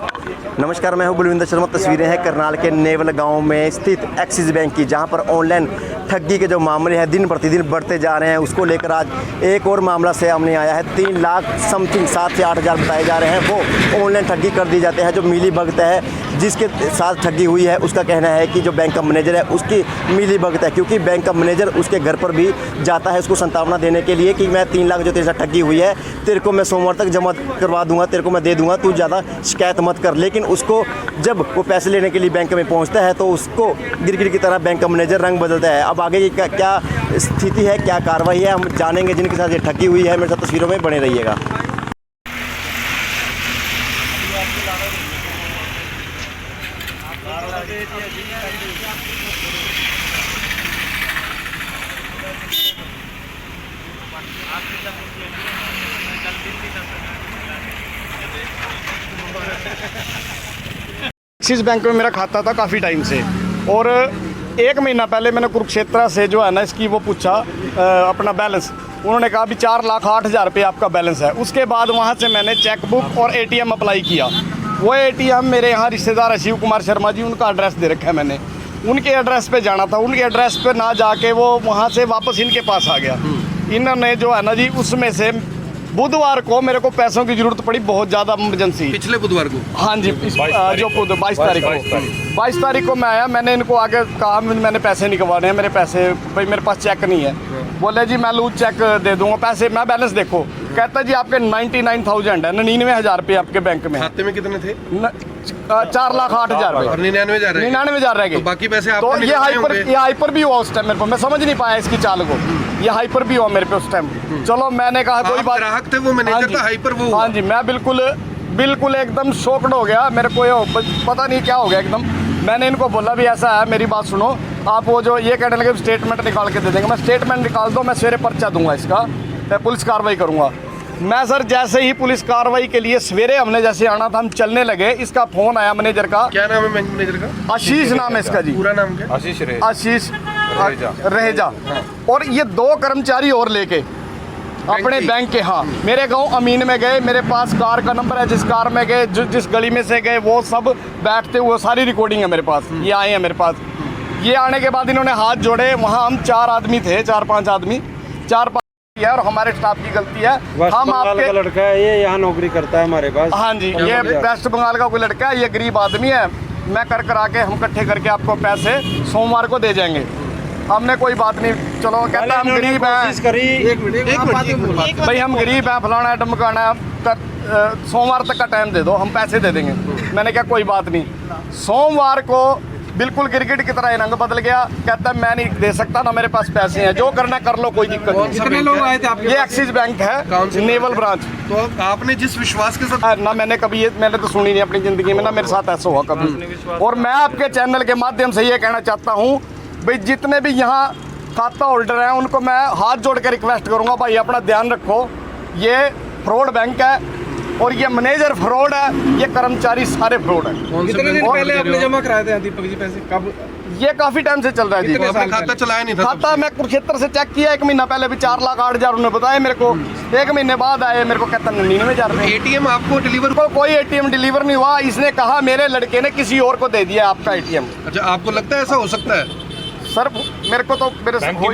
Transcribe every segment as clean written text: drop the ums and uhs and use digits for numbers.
नमस्कार, मैं हूं बलविंदर शर्मा। तस्वीरें हैं करनाल के नेवल गांव में स्थित एक्सिस बैंक की, जहां पर ऑनलाइन ठगी के जो मामले हैं दिन प्रतिदिन बढ़ते जा रहे हैं। उसको लेकर आज एक और मामला सामने आया है। 3 लाख समथिंग 7 से 8 हज़ार बताए जा रहे हैं, वो ऑनलाइन ठगी कर दी जाते हैं। जो मिली भगत है जिसके साथ ठगी हुई है, उसका कहना है कि जो बैंक का मैनेजर है उसकी मिली भगत है, क्योंकि बैंक का मैनेजर उसके घर पर भी जाता है उसको संतावना देने के लिए कि मैं 3 लाख जो तेरे साथ ठगी हुई है तेरे को मैं सोमवार तक जमा करवा दूंगा, तेरे को मैं दे दूंगा, तू ज़्यादा शिकायत मत कर। लेकिन उसको जब वो पैसे लेने के लिए बैंक में पहुंचता है तो उसको गिरगिट की तरह बैंक का मैनेजर रंग बदलता है। अब आगे की क्या स्थिति है, क्या कार्रवाई है, हम जानेंगे। जिनके साथ ये ठगी हुई है, मेरे साथ तस्वीरों में बने रहिएगा। एक्सिस बैंक में मेरा खाता था काफ़ी टाइम से, और 1 महीना पहले मैंने कुरुक्षेत्र से जो है ना इसकी वो पूछा अपना बैलेंस। उन्होंने कहा अभी 4,08,000 रुपये आपका बैलेंस है। उसके बाद वहाँ से मैंने चेकबुक और ATM अप्लाई किया। वो ATM मेरे यहाँ रिश्तेदार शिव कुमार शर्मा जी, उनका एड्रेस दे रखा है मैंने। उनके एड्रेस पे जाना था, उनके एड्रेस पे ना जाके वो वहाँ से वापस इनके पास आ गया। इन्होंने जो है ना जी उसमें से बुधवार को मेरे को पैसों की जरूरत पड़ी, बहुत ज़्यादा इमरजेंसी। पिछले बुधवार को? हाँ जी, जो 22 तारीख को 22 तारीख को मैं आया। मैंने इनको आगे कहा मैंने पैसे निकलवाने हैं, मेरे पैसे भाई मेरे पास चेक नहीं है। बोले जी मैं लूज चेक दे दूंगा, पैसे मैं बैलेंस देखो। कहता जी आपके 99,000 है, 99,000 रुपये आपके बैंक में। खाते में कितने थे? 4,08,000 रुपये। 99,000 रह गए। तो बाकी पैसे तो ये हाइपर भी हुआ उस टाइम मेरे को, मैं समझ नहीं पाया इसकी चाल को। ये हाइपर भी हुआ मेरे पे उस टाइम। चलो मैंने कहा कोई बात। ग्राहक थे वो, मैनेजर था, हाइपर वो। हाँ जी, मैं बिल्कुल एकदम शॉक्ड हो गया। मेरे को पता नहीं क्या हो गया एकदम। मैंने इनको बोला भी ऐसा है, मेरी बात सुनो आप। वो जो ये कहने लगे स्टेटमेंट निकाल के दे देंगे। मैं स्टेटमेंट निकाल दो, मैं सवेरे पर्चा दूंगा इसका, पुलिस कार्रवाई करूंगा मैं। सर जैसे ही पुलिस कार्रवाई के लिए सवेरे हमने जैसे आना था, हम चलने लगे, इसका फोन आया मैनेजर का। क्या नाम है मैनेजर का? आशीष नाम है इसका जी। पूरा नाम क्या? आशीष रहेजा। और ये 2 कर्मचारी और लेके अपने बैंक के, हाँ, मेरे गांव अमीन में गए। मेरे पास कार का नंबर है, जिस कार में गए, जिस गली में से गए, वो सब बैठते हुए सारी रिकॉर्डिंग है मेरे पास। ये आए हैं मेरे पास। ये आने के बाद इन्होंने हाथ जोड़े। वहाँ हम 4 आदमी थे, 4-5 आदमी, 4-5 और हमारे स्टाफ की गलती है। हम आपके लड़का है, ये यहाँ नौकरी करता है हमारे पास। हाँ जी, ये वेस्ट बंगाल का कोई लड़का है, ये गरीब आदमी है। मैं कर के हम इकट्ठे करके आपको पैसे सोमवार को दे जाएंगे। हमने कोई बात नहीं, चलो कहता हम गरीब हैं। एक मिनट भाई हम गरीब हैं, फलाना है ढमकाना है, सोमवार तक का टाइम दे दो, हम पैसे दे देंगे। मैंने कहा कोई बात नहीं। सोमवार को बिल्कुल गिरगिट की तरह रंग बदल गया। कहता मैं नहीं दे सकता ना, मेरे पास पैसे हैं, जो करना कर लो, कोई दिक्कत नहीं। कितने लोग आए थे आपके? ये एक्सिस बैंक है, नेवल ब्रांच। तो आपने जिस विश्वास के साथ ना, मैंने कभी ये मैंने तो सुनी नहीं अपनी ज़िंदगी में, ना मेरे साथ ऐसा हुआ कभी। और मैं आपके चैनल के माध्यम से ये कहना चाहता हूँ भाई, जितने भी यहाँ खाता होल्डर हैं उनको मैं हाथ जोड़ के रिक्वेस्ट करूँगा, भाई अपना ध्यान रखो। ये फ्रॉड बैंक है और ये मैनेजर फ्रॉड है, ये कर्मचारी सारे फ्रॉड है। कितने दिन पहले आपने जमा कराए थे दीपक जी पैसे? कब? ये काफी टाइम से चल रहा है जी। आपने खाता चलाया नहीं था? खाता मैं कुरुक्षेत्र से चेक किया 1 महीना पहले भी 4,08,000 उन्होंने बताया मेरे को। 1 महीने बाद आए, मेरे को कहता 99,000 रुपये। ATM आपको डिलीवर? कोई ATM डिलीवर नहीं हुआ। इसने कहा मेरे लड़के ने किसी और को दे दिया आपका ATM। अच्छा, आपको लगता है ऐसा हो सकता है? सर मेरे को तो मेरे बैंक की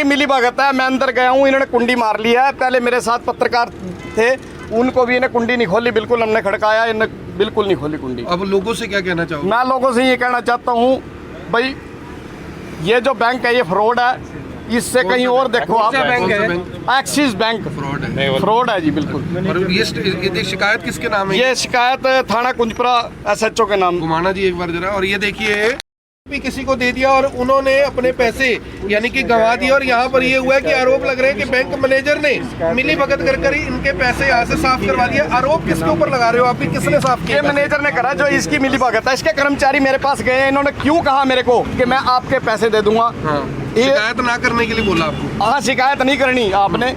मिली भगत है। मैं अंदर गया हूँ, इन्होंने कुंडी मार लिया है। पहले मेरे साथ पत्रकार थे, उनको भी इन्हें कुंडी नहीं खोली, बिल्कुल हमने खड़काया, इन्हें बिल्कुल नहीं खोली कुंडी। अब लोगों से क्या कहना चाहोगे? मैं लोगों से ये कहना चाहता हूँ भाई, ये जो बैंक है ये फ्रॉड है, इससे कहीं और देखो आप। एक्सिस बैंक फ्रॉड है जी, बिल्कुल। और ये शिकायत किसके नाम है? ये शिकायत थाना कुंजपुरा SHO के नाम। घुमाना जी एक बार जरा। और ये देखिए भी किसी को दे दिया और उन्होंने अपने पैसे यानी कि गंवा दिए। और यहाँ पर ये हुआ है कि आरोप लग रहे हैं कि बैंक मैनेजर ने मिली भगत कर ही इनके पैसे यहाँ से साफ करवा दिए। आरोप किसके ऊपर लगा रहे हो आप? किसने साफ किया? मैनेजर ने करा, जो इसकी मिली भगत है। इसके कर्मचारी मेरे पास गए, इन्होंने क्यों कहा मेरे को कि मैं आपके पैसे दे दूंगा। शिकायत ना करने के लिए बोला आपको? हाँ, शिकायत नहीं करनी आपने,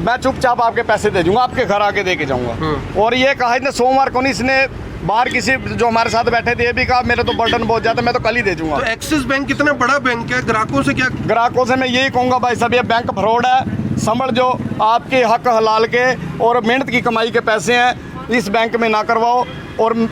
मैं चुपचाप आपके पैसे दे दूंगा, आपके घर आके दे के जाऊंगा। और ये कहा इसने सोमवार को नहीं, इसने बाहर किसी जो हमारे साथ बैठे थे ये भी कहा मेरे तो बर्डन बहुत ज्यादा, मैं तो कल ही दे दूंगा। तो एक्सिस बैंक कितना बड़ा बैंक है, ग्राहकों से क्या? ग्राहकों से मैं यही कहूँगा भाई साहब, ये बैंक फ्रॉड है। समझ जो आपके हक हलाल के और मेहनत की कमाई के पैसे हैं, इस बैंक में ना करवाओ। और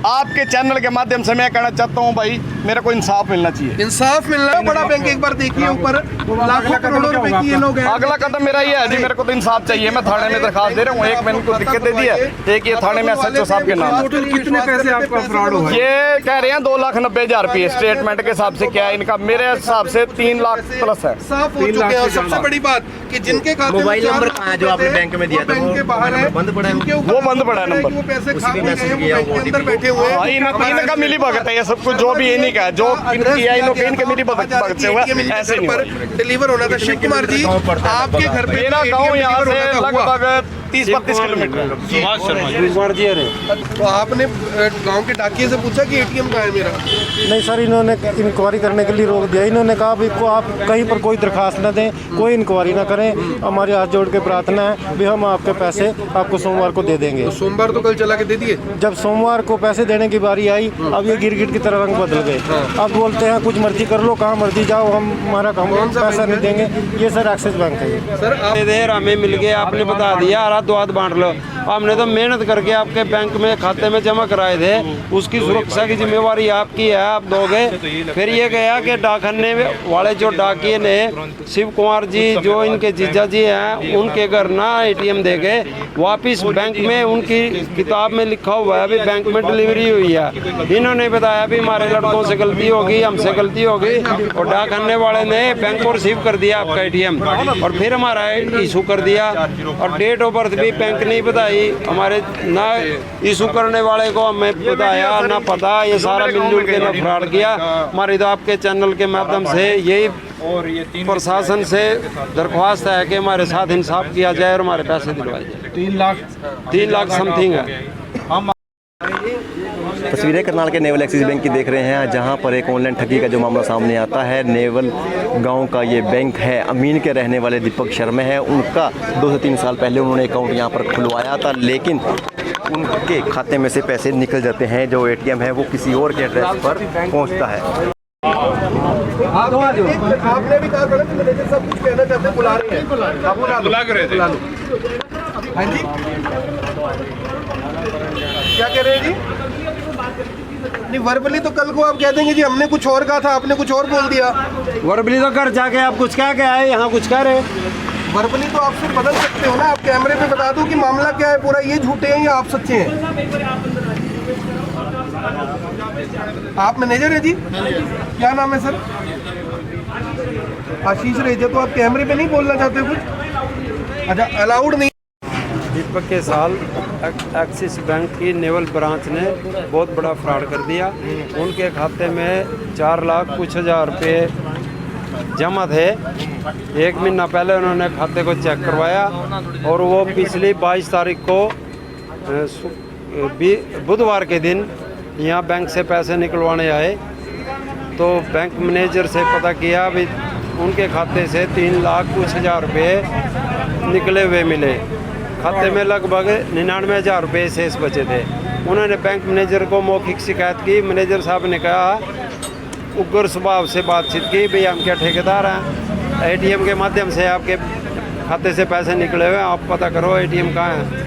आपके चैनल के माध्यम से मैं कहना चाहता हूँ भाई, मेरे को इंसाफ मिलना चाहिए। इंसाफ मिलना है। बड़ा बैंक एक बार देखिए ऊपर लाखों करोड़ों रुपए की ये लोग हैं। अगला कदम मेरा ये है जी, मेरे को तो इंसाफ चाहिए। मैं थाने में दरखास्त दे रहा हूँ। एक मैंने को दिक्कत दे दी है, एक ये थाने में SHO साहब के नाम। टोटल कितने पैसे आपका फ्रॉड हुआ? ये कह रहे हैं 2,90,000 रुपये स्टेटमेंट के हिसाब से। क्या है इनका? मेरे हिसाब से 3 लाख प्लस है। साफ हो चुके हैं। और सबसे बड़ी बात कि जिनके खाते मोबाइल नंबर कहाँ है जो आपने बैंक में दिया था? बैंक के बाहर है, बंद पड़ा है। वो बंद पड़ा है नंबर। वो पैसे खा भी भी मैसेज गए, किया, वो बैंक के अंदर बैठे हुए हैं। इनका मिली भगत है ये सब कुछ, जो भी इन्हीं का है, जो किया इनके मिली भगत से हुआ। ऐसे नहीं हुआ। डिलीवर होना था। शिव कुमार जी, आपके घर पे मेरा गाँव यहाँ से लगभग 30-32 किलोमीटर। कुमार जी अरे तो आपने गांव के डाकिए से पूछा कि एटीएम कहाँ है मेरा? नहीं सर, इन्होंने इंक्वायरी करने के लिए रोक दिया। इन्होंने कहा भी को आप कहीं पर कोई दरखास्त न दें, कोई इंक्वायरी ना करें। हमारे हाथ जोड़ के प्रार्थना है भी हम आपके पैसे आपको सोमवार को दे देंगे। तो सोमवार तो कल चला के दे दिए। जब सोमवार को पैसे देने की बारी आई, अब ये गिरगिट की तरह रंग बदल गए। अब बोलते हैं कुछ मर्जी कर लो, कहाँ मर्जी जाओ, हम हमारा कौन सा पैसा बैंक नहीं देंगे। ये सर एक्सिस बैंक है। सर आप देर हमें मिल गया, आपने बता दिया हाथ दो हाथ बांट लो। हमने तो मेहनत करके आपके बैंक में खाते में जमा कराए थे, उसकी सुरक्षा की जिम्मेवारी आपकी है, आप दोगे। फिर ये गया कि डाकखाने वाले जो डाकिए ने शिव कुमार जी जो इनके जीजा जी हैं, उनके घर ना एटीएम दे गए वापिस बैंक में। उनकी किताब में लिखा हुआ है अभी बैंक में डिलीवरी हुई है। इन्होंने बताया भी हमारे लड़कों से गलती होगी, हमसे गलती होगी, और डाकखाने वाले ने बैंक को रिसीव कर दिया आपका एटीएम, और फिर हमारा इशू कर दिया। और डेट ऑफ बर्थ भी बैंक नहीं बताई हमारे, ना इशू करने वाले को हमें बताया ना पता। ये सारा मिलजुल के ना फ्रॉड किया। हमारी तो आपके चैनल के माध्यम से यही प्रशासन से दरख्वास्त है कि हमारे साथ इंसाफ किया जाए और हमारे पैसे दिलवाए जाए। 3 लाख समथिंग है। तस्वीरें करनाल के नेवल एक्सिस बैंक की देख रहे हैं, जहां पर एक ऑनलाइन ठगी का जो मामला सामने आता है। नेवल गांव का ये बैंक है। अमीन के रहने वाले दीपक शर्मा है, उनका 2 से 3 साल पहले उन्होंने अकाउंट यहां पर खुलवाया था, लेकिन उनके खाते में से पैसे निकल जाते हैं। जो एटीएम है वो किसी और के एड्रेस पर पहुंचता है। आपने भी कहा था कि मैनेजर सब कुछ कहना चाहते हैं, बुला रहे हैं। आप बुला लो। हाँ जी, क्या कह रहे हैं जी? नहीं, वर्बली तो कल को आप कह देंगे जी हमने कुछ और कहा था, आपने कुछ और बोल दिया। वर्बली तो घर जाके आप कुछ क्या क्या है, यहाँ कुछ कह रहे। वर्बली तो आप फिर बदल सकते हो ना। आप कैमरे पे बता दो कि मामला क्या है पूरा, ये झूठे हैं या आप सच्चे हैं। आप मैनेजर है जी? क्या नाम है सर? आशीष रेजा। तो आप कैमरे पे नहीं बोलना चाहते कुछ? अच्छा, अलाउड नहीं। दीपक के साल एक्सिस बैंक की नेवल ब्रांच ने बहुत बड़ा फ्रॉड कर दिया। उनके खाते में 4 लाख कुछ हज़ार रुपये जमा थे। 1 महीना पहले उन्होंने खाते को चेक करवाया, और वो पिछली 22 तारीख को बुधवार के दिन यहाँ बैंक से पैसे निकलवाने आए। तो बैंक मैनेजर से पता किया भी उनके खाते से 3 लाख कुछ हज़ार रुपये निकले हुए मिले। खाते में लगभग 99,000 रुपये शेष बचे थे। उन्होंने बैंक मैनेजर को मौखिक शिकायत की। मैनेजर साहब ने कहा, उग्र स्वभाव से बातचीत की, भाई हम क्या ठेकेदार हैं, एटीएम के माध्यम से आपके खाते से पैसे निकले हुए, आप पता करो एटीएम कहाँ है।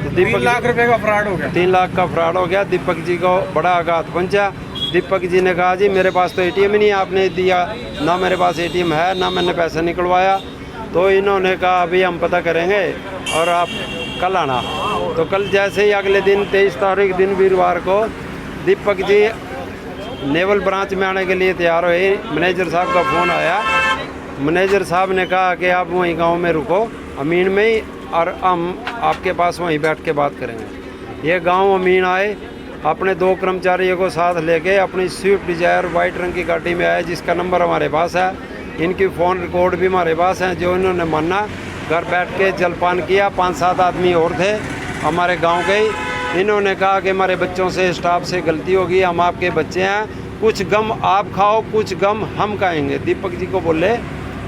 तो 3 लाख रुपए का फ्रॉड हो गया। 3 लाख का फ्रॉड हो गया। दीपक जी को बड़ा आघात पहुंचा। दीपक जी ने कहा, जी मेरे पास तो एटीएम ही नहीं, आपने दिया ना, मेरे पास एटीएम है ना, मैंने पैसा निकलवाया। तो इन्होंने कहा अभी हम पता करेंगे और आप कल आना। तो कल जैसे ही अगले दिन 23 तारीख दिन वीरवार को दीपक जी नेवल ब्रांच में आने के लिए तैयार हुए। मैनेजर साहब का फ़ोन आया। मैनेजर साहब ने कहा कि आप वहीं गांव में रुको, अमीन में ही, और हम आपके पास वहीं बैठ के बात करेंगे। ये गांव अमीन आए, अपने 2 कर्मचारियों को साथ लेके अपनी स्विफ्ट डिजायर वाइट रंग की गाड़ी में आए, जिसका नंबर हमारे पास है। इनकी फ़ोन रिकॉर्ड भी हमारे पास हैं, जो इन्होंने माना। घर बैठ के जलपान किया। 5-7 आदमी और थे हमारे गांव के ही। इन्होंने कहा कि हमारे बच्चों से, स्टाफ से गलती होगी, हम आपके बच्चे हैं, कुछ गम आप खाओ, कुछ गम हम खाएंगे। दीपक जी को बोले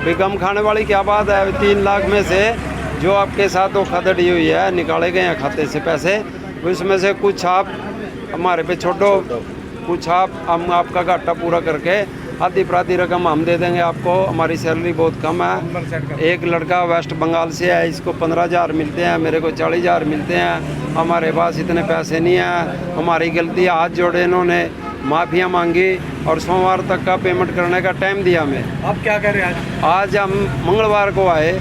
भाई गम खाने वाली क्या बात है। 3 लाख में से जो आपके साथ धोखाधड़ी हुई है, निकाले गए हैं खाते से पैसे, उसमें से कुछ आप हमारे पे छोड़ो, कुछ आप हम आपका घाटा पूरा करके आधी प्राधी रकम हम दे देंगे आपको, हमारी सैलरी बहुत कम है। एक लड़का वेस्ट बंगाल से है, इसको 15,000 मिलते हैं, मेरे को 40,000 मिलते हैं, हमारे पास इतने पैसे नहीं हैं, हमारी गलती, हाथ जोड़े इन्होंने, माफ़िया मांगी और सोमवार तक का पेमेंट करने का टाइम दिया हमें। आप क्या कर रहे हैं आज हम मंगलवार को आए,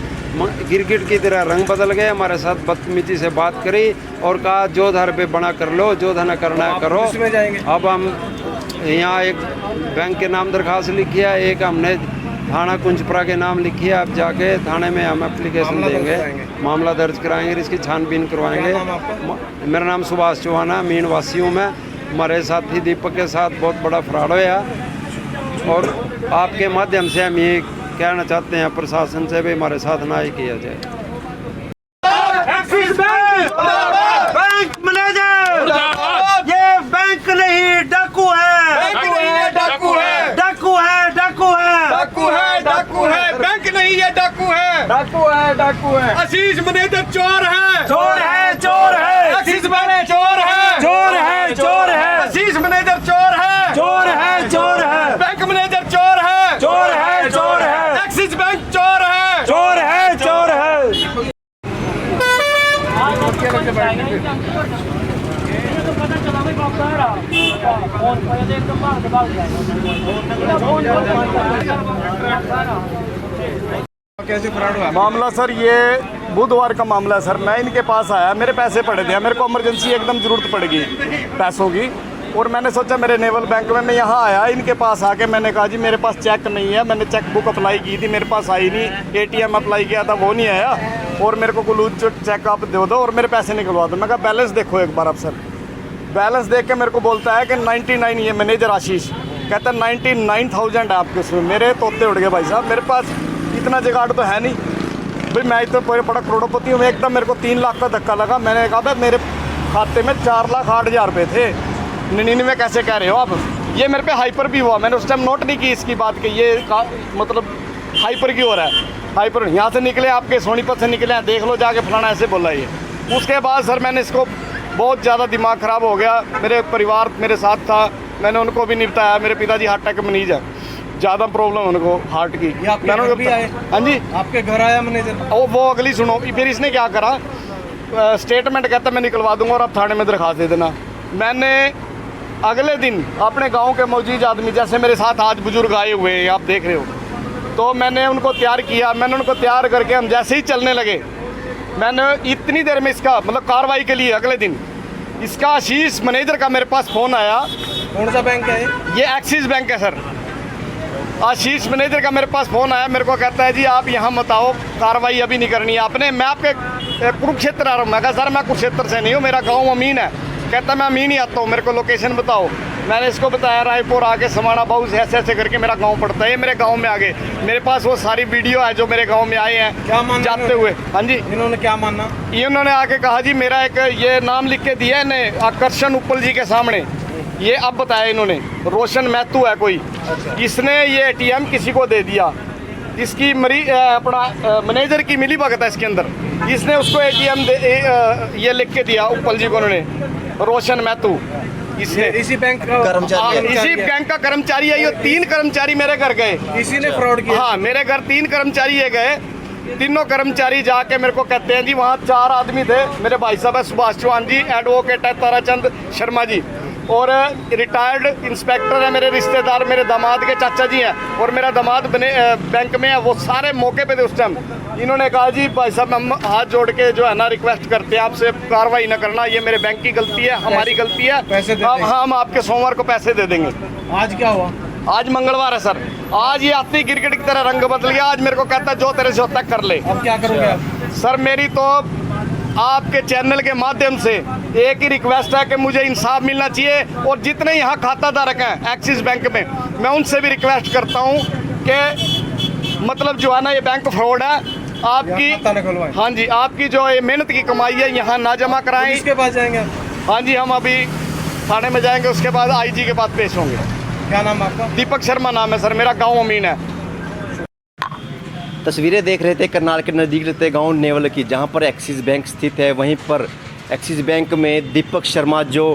गिरगिट की तरह रंग बदल गए, हमारे साथ बदतमीजी से बात करी और कहा जो धर पे बना कर लो, जो धना करना है करो। अब हम यहाँ एक बैंक के नाम दरखास्त लिखी है, एक हमने थाना कुंजपुरा के नाम लिखी है। अब जाके थाने में हम एप्लीकेशन देंगे, मामला दर्ज कराएंगे, इसकी छानबीन करवाएंगे। मेरा नाम सुभाष चौहान है, मीन वासी हूँ मैं। हमारे साथी दीपक के साथ बहुत बड़ा फ्रॉड होया और आपके माध्यम से हम ये कहना चाहते हैं प्रशासन से भी हमारे साथ ना ही किया जाए। एक्सिस बैंक मैनेजर, ये बैंक नहीं डाकू है, डाकू है, डाकू है, डाकू है, डाकू है, डाकू है, डाकू है, बैंक नहीं ये डाकू है, डाकू है, डाकू है। आशीष मैनेजर चोर है, चोर है, चोर है, एक्सिस बैंक चोर है, चोर है, चोर है, आशीष मैनेजर चोर है, चोर है, चोर है, बैंक मैनेजर चोर है, चोर है, चोर है, एक्सिस बैंक चोर है, चोर है, चोर है। मामला सर ये बुधवार का मामला है सर। मैं इनके पास आया, मेरे पैसे पड़े थे, मेरे को इमरजेंसी एकदम ज़रूरत पड़ेगी पैसों की, और मैंने सोचा मेरे नेवल बैंक में मैं यहाँ आया, इनके पास आके मैंने कहा जी मेरे पास चेक नहीं है, मैंने चेक बुक अप्लाई की थी, मेरे पास आई नहीं, ATM अप्लाई किया था वो नहीं आया, और मेरे को कुलूज चेक आप दे दो और मेरे पैसे निकलवा दो। मैं कहा बैलेंस देखो एक बार आप सर। बैलेंस देख के मेरे को बोलता है कि 99, ये मैनेजर आशीष कहता है 99,000 है आपके उसमें। मेरे तोते उड़ गए भाई साहब, मेरे पास इतना जुगाड़ तो है नहीं भाई, मैं तो बड़ा करोड़पति हूँ। एकदम मेरे को 3 लाख का धक्का लगा। मैंने कहा भाई मेरे खाते में 4,08,000 रुपये थे, 99 कैसे कह रहे हो आप। ये मेरे पे हाइपर भी हुआ, मैंने उस टाइम नोट नहीं की इसकी बात कि ये मतलब हाइपर क्यों हो रहा है। हाइपर यहाँ से निकले, आपके सोनीपत से निकले हैं, देख लो जाके फलाना ऐसे बोला ये। उसके बाद सर मैंने इसको बहुत ज़्यादा दिमाग ख़राब हो गया, मेरे परिवार मेरे साथ था, मैंने उनको भी निपटाया। मेरे पिताजी हार्ट अटैक मरीज है, ज़्यादा प्रॉब्लम उनको हार्ट की। मैंने भी आए, हाँ जी आपके घर आया मैनेजर, वो अगली सुनो। फिर इसने क्या करा, स्टेटमेंट कहता मैं निकलवा दूंगा और आप थाने में दरखास्त दे देना। मैंने अगले दिन अपने गांव के मौजूद आदमी, जैसे मेरे साथ आज बुजुर्ग आए हुए हैं आप देख रहे हो, तो मैंने उनको तैयार किया। मैंने उनको तैयार करके हम जैसे ही चलने लगे, मैंने इतनी देर में इसका मतलब कार्रवाई के लिए अगले दिन इसका आशीष मैनेजर का मेरे पास फ़ोन आया। कौन सा बैंक है ये एक्सिस बैंक है सर। आशीष मैनेजर का मेरे पास फ़ोन आया, मेरे को कहता है जी आप यहाँ मत आओ, कार्रवाई अभी नहीं करनी है आपने। मैं आपके कुरुक्षेत्र आ रहा हूँ। मैं कहा सर मैं कुरुक्षेत्र से नहीं हूँ, मेरा गाँव अमीन है। कहता मैं अमीन ही आता हूँ, मेरे को लोकेशन बताओ। मैंने इसको बताया रायपुर आके समाना बाबू से ऐसे ऐसे करके मेरा गांव पड़ता है। ये मेरे गांव में आ गए, मेरे पास वो सारी वीडियो है जो मेरे गांव में आए हैं। क्या माना जाते हुए? हाँ जी, इन्होंने क्या माना? ये उन्होंने आके कहा जी मेरा एक ये नाम लिख के दिया है इन्हें आकर्षण उपल जी के सामने। ये अब बताया इन्होंने, रोशन महतू है कोई, इसने ये ATM किसी को दे दिया। इसकी अपना मैनेजर की मिली भगत है इसके अंदर। इसने उसको ATM ये लिख के दिया उपल जी को, उन्होंने रोशन महतू। इसी बैंक का इसी बैंक का कर्मचारी है। ये 3 कर्मचारी मेरे घर गए, इसी ने फ्रॉड किया। हाँ मेरे घर 3 कर्मचारी ये गए। तीनों कर्मचारी जाके मेरे को कहते हैं जी वहाँ 4 आदमी थे। मेरे भाई साहब है सुभाष चौहान जी, एडवोकेट है ताराचंद शर्मा जी, और रिटायर्ड इंस्पेक्टर है मेरे रिश्तेदार, मेरे दामाद के चाचा जी हैं, और मेरा दामाद बैंक में है। वो सारे मौके पे थे उस टाइम। इन्होंने कहा जी भाई साहब हम हाथ जोड़ के जो है ना रिक्वेस्ट करते हैं आपसे कार्रवाई न करना, ये मेरे बैंक की गलती है, हमारी गलती है। पैसे दे अब हम आपके सोमवार को पैसे दे देंगे। आज क्या हुआ? आज मंगलवार है सर। आज ये आती क्रिकेट की तरह रंग बदल गया। आज मेरे को कहता है जो तेरे से होता है कर ले। अब क्या करोगे आप? सर मेरी तो आपके चैनल के माध्यम से एक ही रिक्वेस्ट है कि मुझे इंसाफ मिलना चाहिए, और जितने यहाँ खाता धारक हैं एक्सिस बैंक में, मैं उनसे भी रिक्वेस्ट करता हूँ कि मतलब जो है ना ये बैंक फ्रॉड है। आपकी हाँ जी, आपकी जो ये मेहनत की कमाई है यहाँ ना जमा कराएं। किसके पास जाएंगे आप? हाँ जी, हम अभी थाने में जाएंगे, उसके बाद IG के पास पेश होंगे। क्या नाम आपका? दीपक शर्मा नाम है सर, मेरा गाँव अमीन है। तस्वीरें देख रहे थे करनाल के नज़दीक रहते गांव नेवल की, जहां पर एक्सिस बैंक स्थित है। वहीं पर एक्सिस बैंक में दीपक शर्मा जो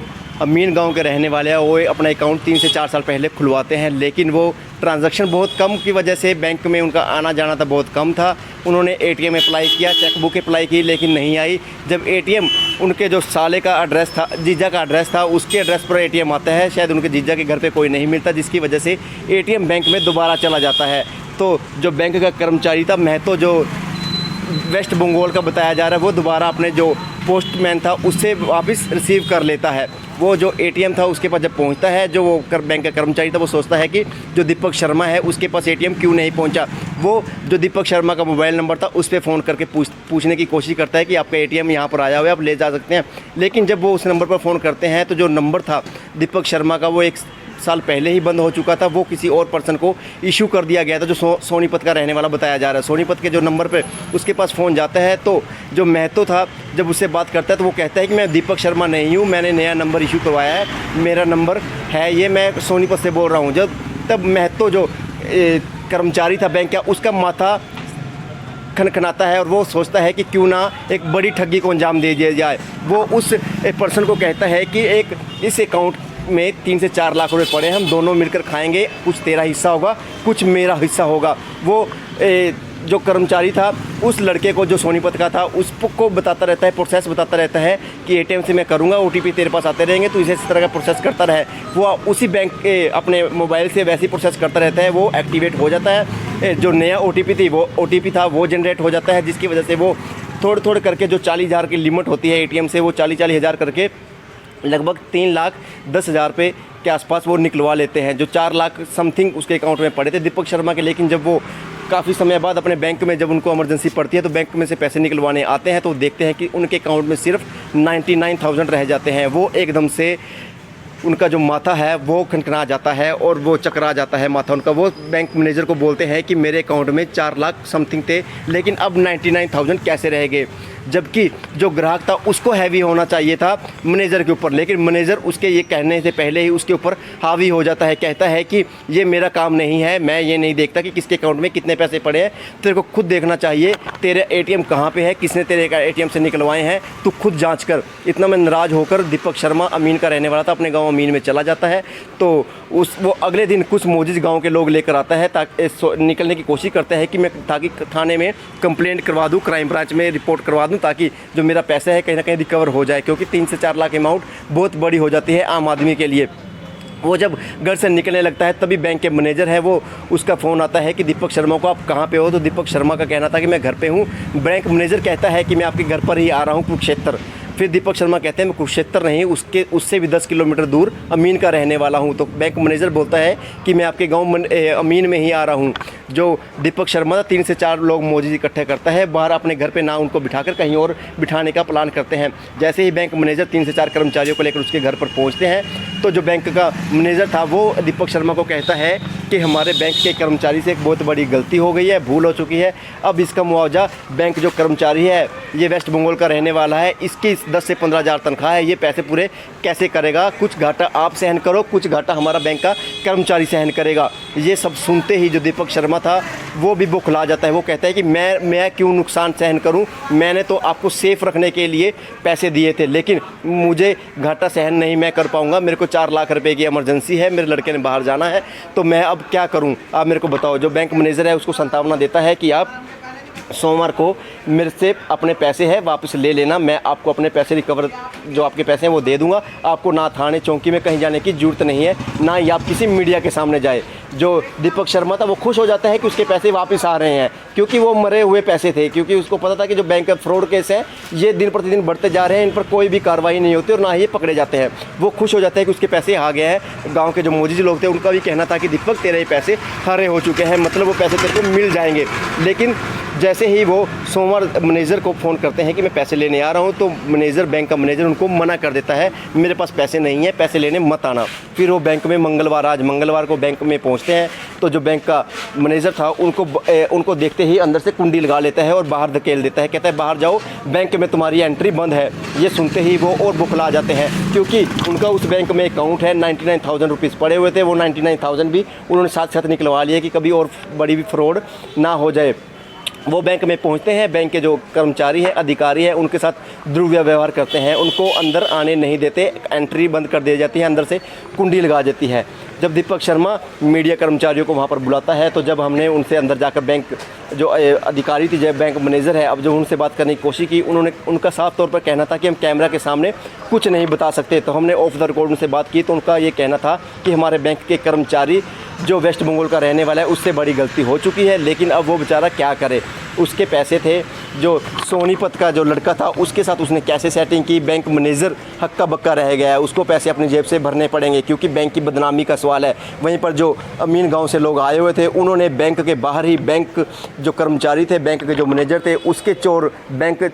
अमीन गांव के रहने वाले हैं, वो अपना अकाउंट 3 से 4 साल पहले खुलवाते हैं, लेकिन वो ट्रांजैक्शन बहुत कम की वजह से बैंक में उनका आना जाना था बहुत कम था। उन्होंने एटीएम अप्लाई किया, चेकबुक अप्लाई की, लेकिन नहीं आई। जब एटीएम उनके जो साले का एड्रेस था, जीजा का एड्रेस था, उसके एड्रेस पर एटीएम आता है, शायद उनके जीजा के घर पे कोई नहीं मिलता, जिसकी वजह से एटीएम बैंक में दोबारा चला जाता है। तो जो बैंक का कर्मचारी था महतो, जो वेस्ट बंगाल का बताया जा रहा है, वो दोबारा अपने जो पोस्टमैन था उससे वापस रिसीव कर लेता है। वो जो एटीएम था उसके पास जब पहुंचता है, जो वो बैंक का कर्मचारी था, वो सोचता है कि जो दीपक शर्मा है उसके पास एटीएम क्यों नहीं पहुंचा। वो जो दीपक शर्मा का मोबाइल नंबर था उस पर फ़ोन करके पूछने की कोशिश करता है कि आपका एटीएम यहाँ पर आया हुआ है, आप ले जा सकते हैं। लेकिन जब वो उस नंबर पर फ़ोन करते हैं तो जो नंबर था दीपक शर्मा का, वो 1 साल पहले ही बंद हो चुका था। वो किसी और पर्सन को इशू कर दिया गया था, जो सोनीपत का रहने वाला बताया जा रहा है। सोनीपत के जो नंबर पे उसके पास फ़ोन जाता है, तो जो महतो था जब उससे बात करता है तो वो कहता है कि मैं दीपक शर्मा नहीं हूँ, मैंने नया नंबर इशू करवाया है, मेरा नंबर है ये, मैं सोनीपत से बोल रहा हूँ। तब महतो जो कर्मचारी था बैंक का, उसका माथा खनखनाता है और वो सोचता है कि क्यों ना एक बड़ी ठगी को अंजाम दे दिया जाए। वो उस पर्सन को कहता है कि एक इस अकाउंट में 3 से 4 लाख रुपए पड़े हैं, हम दोनों मिलकर खाएंगे, कुछ तेरा हिस्सा होगा, कुछ मेरा हिस्सा होगा। वो जो कर्मचारी था उस लड़के को, जो सोनीपत का था, उसको बताता रहता है, प्रोसेस बताता रहता है कि एटीएम से मैं करूँगा, ओटीपी तेरे पास आते रहेंगे, तो इस तरह का प्रोसेस करता रहे। वो उसी बैंक के अपने मोबाइल से वैसी प्रोसेस करता रहता है, वो एक्टिवेट हो जाता है। जो नया ओटीपी था वो जनरेट हो जाता है, जिसकी वजह से वो थोड़े करके जो 40,000 की लिमिट होती है एटीएम से, वो 40 हज़ार करके लगभग 3,10,000 रुपये के आसपास वो निकलवा लेते हैं, जो 4 लाख समथिंग उसके अकाउंट में पड़े थे दीपक शर्मा के। लेकिन जब वो काफ़ी समय बाद अपने बैंक में, जब उनको इमरजेंसी पड़ती है तो बैंक में से पैसे निकलवाने आते हैं, तो देखते हैं कि उनके अकाउंट में सिर्फ 99,000 रह जाते हैं। वो एकदम से उनका जो माथा है वो खनखना जाता है और वो चकरा जाता है माथा उनका। वो बैंक मैनेजर को बोलते हैं कि मेरे अकाउंट में 4 लाख समथिंग थे, लेकिन अब 99,000 कैसे रह गए। जबकि जो ग्राहक था उसको हैवी होना चाहिए था मैनेजर के ऊपर, लेकिन मैनेजर उसके ये कहने से पहले ही उसके ऊपर हावी हो जाता है। कहता है कि ये मेरा काम नहीं है, मैं ये नहीं देखता कि किसके अकाउंट में कितने पैसे पड़े हैं, तेरे को खुद देखना चाहिए, तेरे एटीएम कहाँ पे है, किसने तेरे एटीएम से निकलवाए हैं, तू खुद जांच कर। इतना में नाराज़ होकर दीपक शर्मा, अमीन का रहने वाला था, अपने गाँव अमीन में चला जाता है। तो वो अगले दिन कुछ मोजिज गाँव के लोग लेकर आता है, ताकि निकलने की कोशिश करता है कि मैं ताकि थाने में कंप्लेंट करवा दूँ, क्राइम ब्रांच में रिपोर्ट करवा दूँ, ताकि जो मेरा पैसा है कहीं ना कहीं रिकवर हो जाए, क्योंकि 3 से 4 लाख अमाउंट बहुत बड़ी हो जाती है आम आदमी के लिए। वो जब घर से निकलने लगता है तभी बैंक के मैनेजर है, वो उसका फ़ोन आता है कि दीपक शर्मा को, आप कहाँ पे हो। तो दीपक शर्मा का कहना था कि मैं घर पे हूँ। बैंक मैनेजर कहता है कि मैं आपके घर पर ही आ रहा हूँ, कुरुक्षेत्र। फिर दीपक शर्मा कहते हैं मैं कुरुक्षेत्र नहीं, उससे भी 10 किलोमीटर दूर अमीन का रहने वाला हूं। तो बैंक मैनेजर बोलता है कि मैं आपके गांव अमीन में ही आ रहा हूं। जो दीपक शर्मा 3 से 4 लोग मौजूद इकट्ठे करता है बाहर अपने घर पे, ना उनको बिठाकर कहीं और बिठाने का प्लान करते हैं। जैसे ही बैंक मैनेजर 3 से 4 कर्मचारियों को लेकर उसके घर पर पहुँचते हैं, तो जो बैंक का मैनेजर था वो दीपक शर्मा को कहता है कि हमारे बैंक के कर्मचारी से एक बहुत बड़ी गलती हो गई है, भूल हो चुकी है, अब इसका मुआवजा बैंक जो कर्मचारी है, ये वेस्ट बंगाल का रहने वाला है, इसकी 10 से 15 हज़ार तनख्वाह है, ये पैसे पूरे कैसे करेगा, कुछ घाटा आप सहन करो, कुछ घाटा हमारा बैंक का कर्मचारी सहन करेगा। ये सब सुनते ही जो दीपक शर्मा था वो भी बुखला जाता है। वो कहता है कि मैं क्यों नुकसान सहन करूं, मैंने तो आपको सेफ रखने के लिए पैसे दिए थे, लेकिन मुझे घाटा सहन नहीं मैं कर पाऊंगा, मेरे को 4 लाख रुपए की इमरजेंसी है, मेरे लड़के ने बाहर जाना है, तो मैं अब क्या करूं, आप मेरे को बताओ। जो बैंक मैनेजर है उसको संतावना देता है कि आप सोमवार को मेरे से अपने पैसे हैं वापस ले लेना, मैं आपको अपने पैसे रिकवर, जो आपके पैसे हैं वो दे दूंगा, आपको ना थाने चौकी में कहीं जाने की ज़रूरत नहीं है, ना ही आप किसी मीडिया के सामने जाए। जो दीपक शर्मा था वो खुश हो जाता है कि उसके पैसे वापस आ रहे हैं, क्योंकि वो मरे हुए पैसे थे, क्योंकि उसको पता था कि जो बैंक का फ्रॉड केस है ये दिन प्रतिदिन बढ़ते जा रहे हैं, इन पर कोई भी कार्रवाई नहीं होती और ना ही ये पकड़े जाते हैं। वो खुश हो जाता है कि उसके पैसे आ गए हैं। गाँव के जो मौजूद लोग थे उनका भी कहना था कि दीपक तेरे ये पैसे हरे हो चुके हैं, मतलब वो पैसे तेरे को मिल जाएंगे। लेकिन जैसे ही वो सोमवार मैनेजर को फ़ोन करते हैं कि मैं पैसे लेने आ रहा हूं, तो मैनेजर, बैंक का मैनेजर उनको मना कर देता है, मेरे पास पैसे नहीं है, पैसे लेने मत आना। फिर वो बैंक में मंगलवार को बैंक में पहुंचते हैं, तो जो बैंक का मैनेजर था उनको देखते ही अंदर से कुंडी लगा लेता है और बाहर धकेल देता है, कहता है बाहर जाओ, बैंक में तुम्हारी एंट्री बंद है। ये सुनते ही वो और बुखला जाते हैं, क्योंकि उनका उस बैंक में अकाउंट है, 99,000 रुपीज़ पड़े हुए थे, वो 99,000 भी उन्होंने साथ साथ निकलवा लिए कि कभी और बड़ी भी फ्रॉड ना हो जाए। वो बैंक में पहुंचते हैं, बैंक के जो कर्मचारी हैं, अधिकारी हैं, उनके साथ दुर्व्यवहार करते हैं, उनको अंदर आने नहीं देते, एंट्री बंद कर दी जाती है, अंदर से कुंडी लगा देती है। जब दीपक शर्मा मीडिया कर्मचारियों को वहाँ पर बुलाता है तो जब हमने उनसे अंदर जाकर बैंक जो अधिकारी थी, जब बैंक मैनेजर है, अब जो उनसे बात करने की कोशिश की, उनका साफ तौर पर कहना था कि हम कैमरा के सामने कुछ नहीं बता सकते। तो हमने ऑफ द रिकॉर्ड उनसे बात की तो उनका ये कहना था कि हमारे बैंक के कर्मचारी जो वेस्ट बंगाल का रहने वाला है उससे बड़ी गलती हो चुकी है, लेकिन अब वो बेचारा क्या करे। उसके पैसे थे, जो सोनीपत का जो लड़का था उसके साथ उसने कैसे सेटिंग की, बैंक मैनेजर हक्का बक्का रह गया है, उसको पैसे अपनी जेब से भरने पड़ेंगे क्योंकि बैंक की बदनामी का सवाल है। वहीं पर जो अमीन गांव से लोग आए हुए थे उन्होंने बैंक के बाहर ही, बैंक जो कर्मचारी थे, बैंक के जो मैनेजर थे उसके चोर, बैंक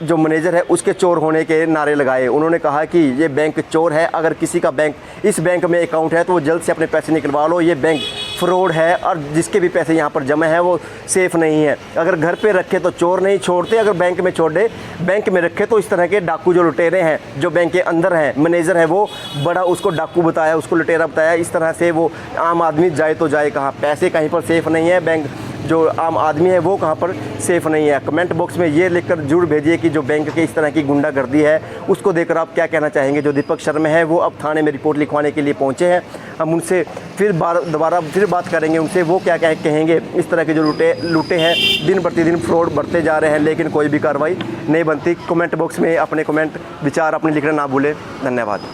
जो मैनेजर है उसके चोर होने के नारे लगाए। उन्होंने कहा कि ये बैंक चोर है, अगर किसी का बैंक इस बैंक में अकाउंट है तो वो जल्द से अपने पैसे निकलवा लो, ये बैंक फ्रॉड है और जिसके भी पैसे यहाँ पर जमा है वो सेफ़ नहीं है। अगर घर पे रखे तो चोर नहीं छोड़ते, अगर बैंक में छोड़े, बैंक में रखे तो इस तरह के डाकू जो लुटेरे हैं जो बैंक के अंदर हैं, मैनेजर है वो बड़ा उसको डाकू बताया, उसको लुटेरा बताया। इस तरह से वो आम आदमी जाए तो जाए कहाँ, पैसे कहीं पर सेफ़ नहीं है, बैंक जो आम आदमी है वो कहाँ पर सेफ़ नहीं है। कमेंट बॉक्स में ये लिखकर जरूर भेजिए कि जो बैंक के इस तरह की गुंडागर्दी है उसको देखकर आप क्या कहना चाहेंगे। जो दीपक शर्मा है वो अब थाने में रिपोर्ट लिखवाने के लिए पहुँचे हैं, हम उनसे फिर दोबारा बात करेंगे उनसे, वो क्या कहेंगे। इस तरह के जो लूटे हैं दिन प्रतिदिन फ्रॉड बढ़ते जा रहे हैं लेकिन कोई भी कार्रवाई नहीं बनती। कमेंट बॉक्स में अपने कमेंट विचार अपने लिखना ना भूलें। धन्यवाद।